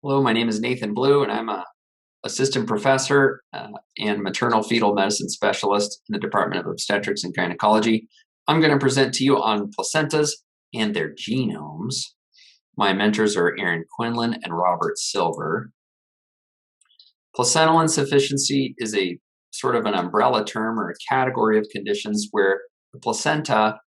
Hello, my name is Nathan Blue, and I'm a assistant professor and maternal fetal medicine specialist in the Department of Obstetrics and Gynecology. I'm going to present to you on placentas and their genomes. My mentors are Aaron Quinlan and Robert Silver. Placental insufficiency is a sort of an umbrella term or a category of conditions where the placenta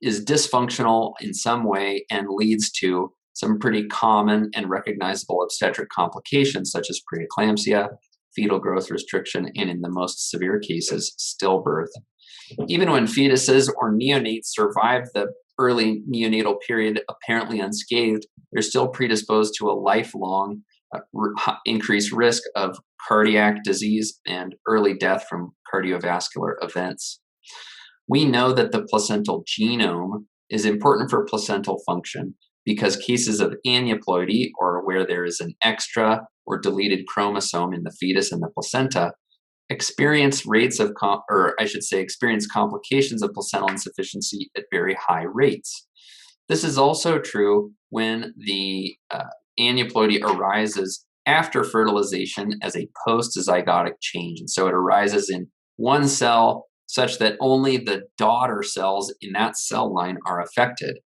is dysfunctional in some way and leads to some pretty common and recognizable obstetric complications such as preeclampsia, fetal growth restriction, and in the most severe cases, stillbirth. Even when fetuses or neonates survive the early neonatal period apparently unscathed, they're still predisposed to a lifelong increased risk of cardiac disease and early death from cardiovascular events. We know that the placental genome is important for placental function because cases of aneuploidy, or where there is an extra or deleted chromosome in the fetus and the placenta, experience complications of placental insufficiency at very high rates. This is also true when the aneuploidy arises after fertilization as a post-zygotic change. And so it arises in one cell such that only the daughter cells in that cell line are affected.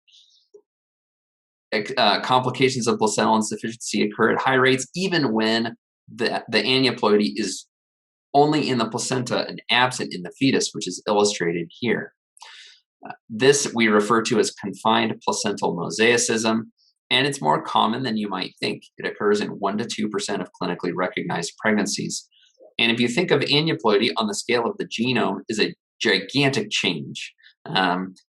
Complications of placental insufficiency occur at high rates even when the aneuploidy is only in the placenta and absent in the fetus, which is illustrated here. This we refer to as confined placental mosaicism, and it's more common than you might think. It occurs in 1 to 2% of clinically recognized pregnancies. And if you think of aneuploidy on the scale of the genome is a gigantic change.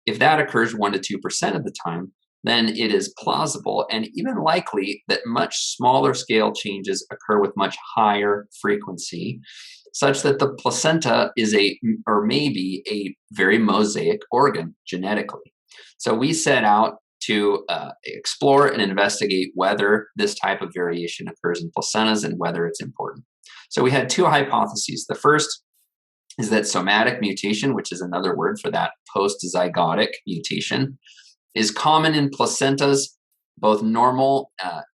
If that occurs 1 to 2% of the time, then it is plausible and even likely that much smaller scale changes occur with much higher frequency, such that the placenta is maybe a very mosaic organ genetically. So we set out to explore and investigate whether this type of variation occurs in placentas and whether it's important. So we had two hypotheses. The first is that somatic mutation, which is another word for that post-zygotic mutation, is common in placentas, both normal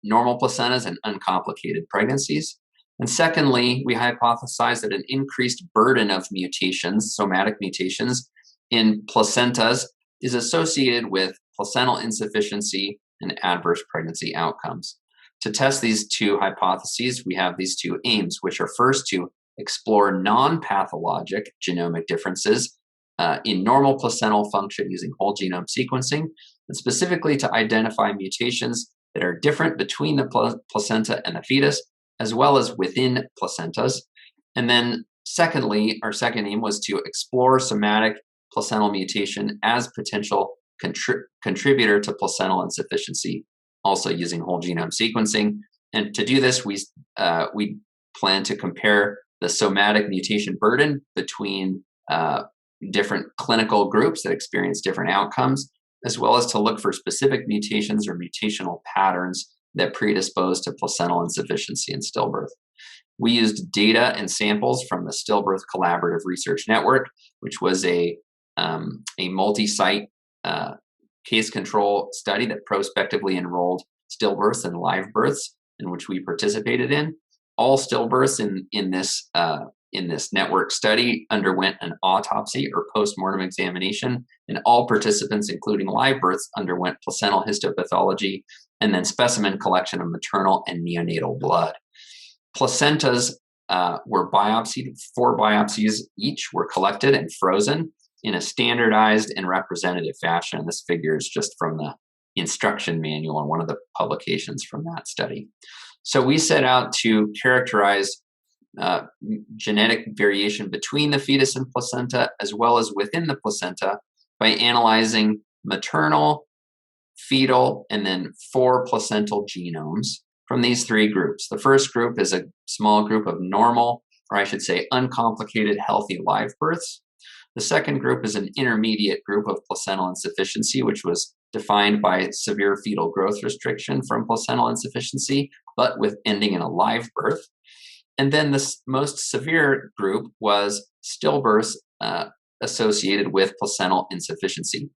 placentas and uncomplicated pregnancies. And secondly, we hypothesized that an increased burden of mutations, somatic mutations, in placentas is associated with placental insufficiency and adverse pregnancy outcomes. To test these two hypotheses, we have these two aims, which are first to explore non-pathologic genomic differences in normal placental function using whole genome sequencing, and specifically to identify mutations that are different between the placenta and the fetus, as well as within placentas. And then secondly, our second aim was to explore somatic placental mutation as potential contributor to placental insufficiency, also using whole genome sequencing. And to do this, we plan to compare the somatic mutation burden between different clinical groups that experience different outcomes, as well as to look for specific mutations or mutational patterns that predispose to placental insufficiency and stillbirth. We used data and samples from the Stillbirth Collaborative Research Network, which was a multi-site case control study that prospectively enrolled stillbirths and live births, in which we participated in. All stillbirths in this network study underwent an autopsy or postmortem examination, and all participants, including live births, underwent placental histopathology and then specimen collection of maternal and neonatal blood. Placentas were biopsied. 4 biopsies each were collected and frozen in a standardized and representative fashion. This figure is just from the instruction manual in one of the publications from that study. So we set out to characterize genetic variation between the fetus and placenta, as well as within the placenta, by analyzing maternal, fetal, and then 4 placental genomes from these 3 groups. The first group is a small group of normal, or I should say uncomplicated, healthy live births. The second group is an intermediate group of placental insufficiency, which was defined by severe fetal growth restriction from placental insufficiency, but with ending in a live birth. And then the most severe group was stillbirths associated with placental insufficiency.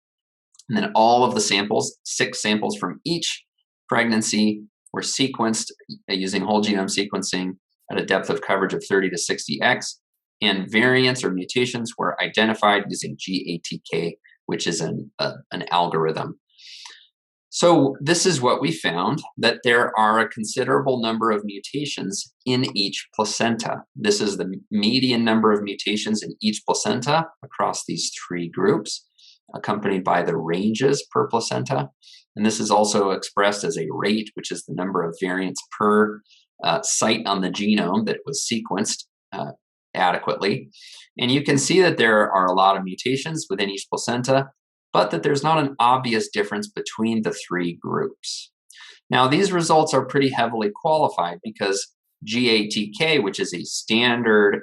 And then all of the samples, 6 samples from each pregnancy, were sequenced using whole genome sequencing at a depth of coverage of 30 to 60x, and variants or mutations were identified using GATK, which is an algorithm. So this is what we found, that there are a considerable number of mutations in each placenta. This is the median number of mutations in each placenta across these three groups, accompanied by the ranges per placenta. And this is also expressed as a rate, which is the number of variants per site on the genome that was sequenced adequately. And you can see that there are a lot of mutations within each placenta, but that there's not an obvious difference between the three groups. Now, these results are pretty heavily qualified because GATK, which is a standard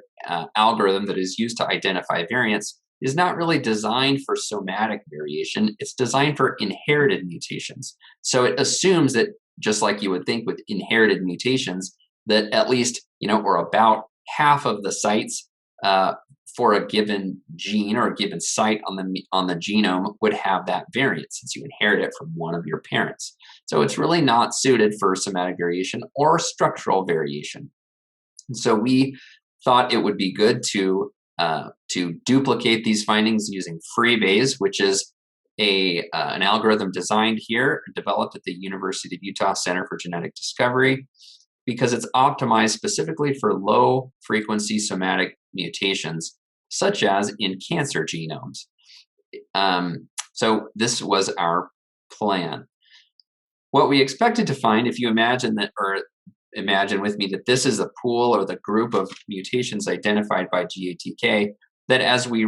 algorithm that is used to identify variants, is not really designed for somatic variation. It's designed for inherited mutations. So it assumes that, just like you would think with inherited mutations, that at least, or about half of the sites for a given gene or a given site on the genome would have that variant, since you inherit it from one of your parents. So it's really not suited for somatic variation or structural variation. And so we thought it would be good to duplicate these findings using freebase, which is an algorithm designed here, developed at the University of Utah Center for Genetic Discovery, because it's optimized specifically for low-frequency somatic mutations, such as in cancer genomes. So this was our plan. What we expected to find, if you imagine with me that this is a pool or the group of mutations identified by GATK, that as we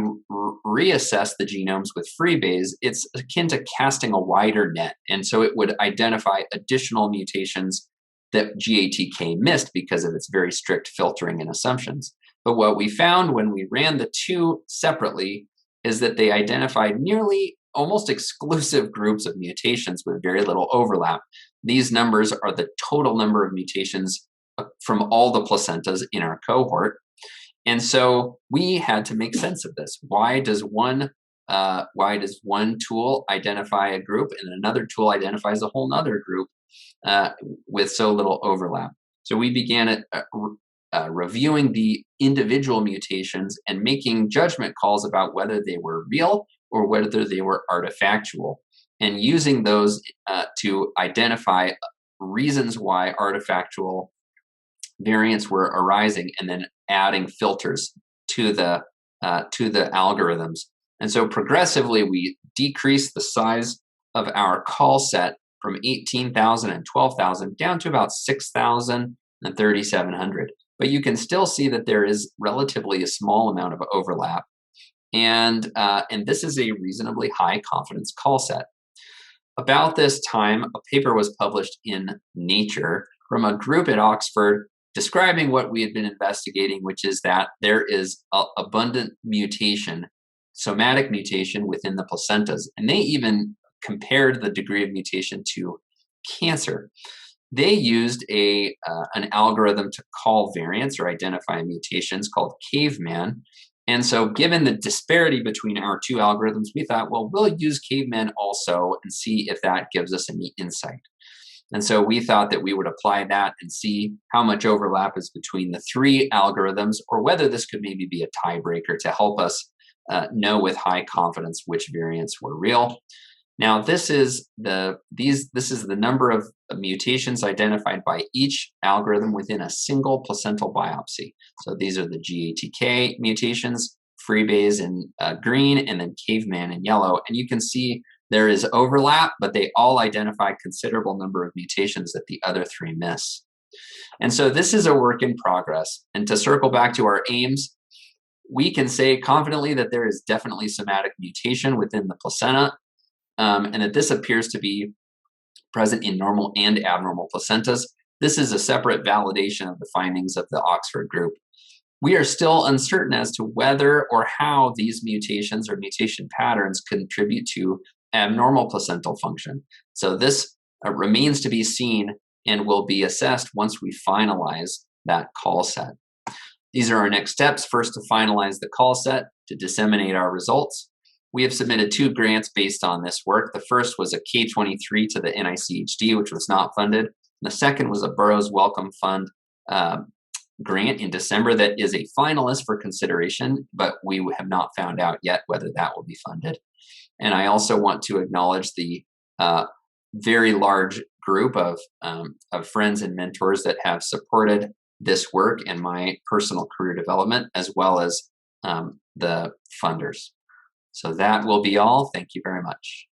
reassess the genomes with freebase, it's akin to casting a wider net. And so it would identify additional mutations that GATK missed because of its very strict filtering and assumptions. But what we found when we ran the two separately is that they identified nearly almost exclusive groups of mutations with very little overlap. These numbers are the total number of mutations from all the placentas in our cohort. And so we had to make sense of this. Why does one tool identify a group and another tool identifies a whole other group with so little overlap? So we began reviewing the individual mutations and making judgment calls about whether they were real or whether they were artifactual, and using those to identify reasons why artifactual variants were arising, and then adding filters to the algorithms. And so progressively, we decreased the size of our call set from 18,000 and 12,000 down to about 6,000 and 3,700. But you can still see that there is relatively a small amount of overlap. And this is a reasonably high confidence call set. About this time, a paper was published in Nature from a group at Oxford describing what we had been investigating, which is that there is abundant mutation, somatic mutation within the placentas. And they even compared the degree of mutation to cancer. They used an algorithm to call variants or identify mutations called Caveman. And so given the disparity between our two algorithms, we thought, well, we'll use Caveman also and see if that gives us any insight. And so we thought that we would apply that and see how much overlap is between the three algorithms, or whether this could maybe be a tiebreaker to help us know with high confidence which variants were real. Now, this is the number of mutations identified by each algorithm within a single placental biopsy. So these are the GATK mutations, freebase in green, and then Caveman in yellow. And you can see there is overlap, but they all identify considerable number of mutations that the other three miss. And so this is a work in progress. And to circle back to our aims, we can say confidently that there is definitely somatic mutation within the placenta, and that this appears to be present in normal and abnormal placentas. This is a separate validation of the findings of the Oxford group. We are still uncertain as to whether or how these mutations or mutation patterns contribute to abnormal placental function. So this remains to be seen and will be assessed once we finalize that call set. These are our next steps. First, to finalize the call set, to disseminate our results. We have submitted 2 grants based on this work. The first was a K-23 to the NICHD, which was not funded, The second was a Burroughs Wellcome Fund grant in December that is a finalist for consideration, but we have not found out yet whether that will be funded. And I also want to acknowledge the very large group of friends and mentors that have supported this work and my personal career development, as well as the funders. So that will be all. Thank you very much.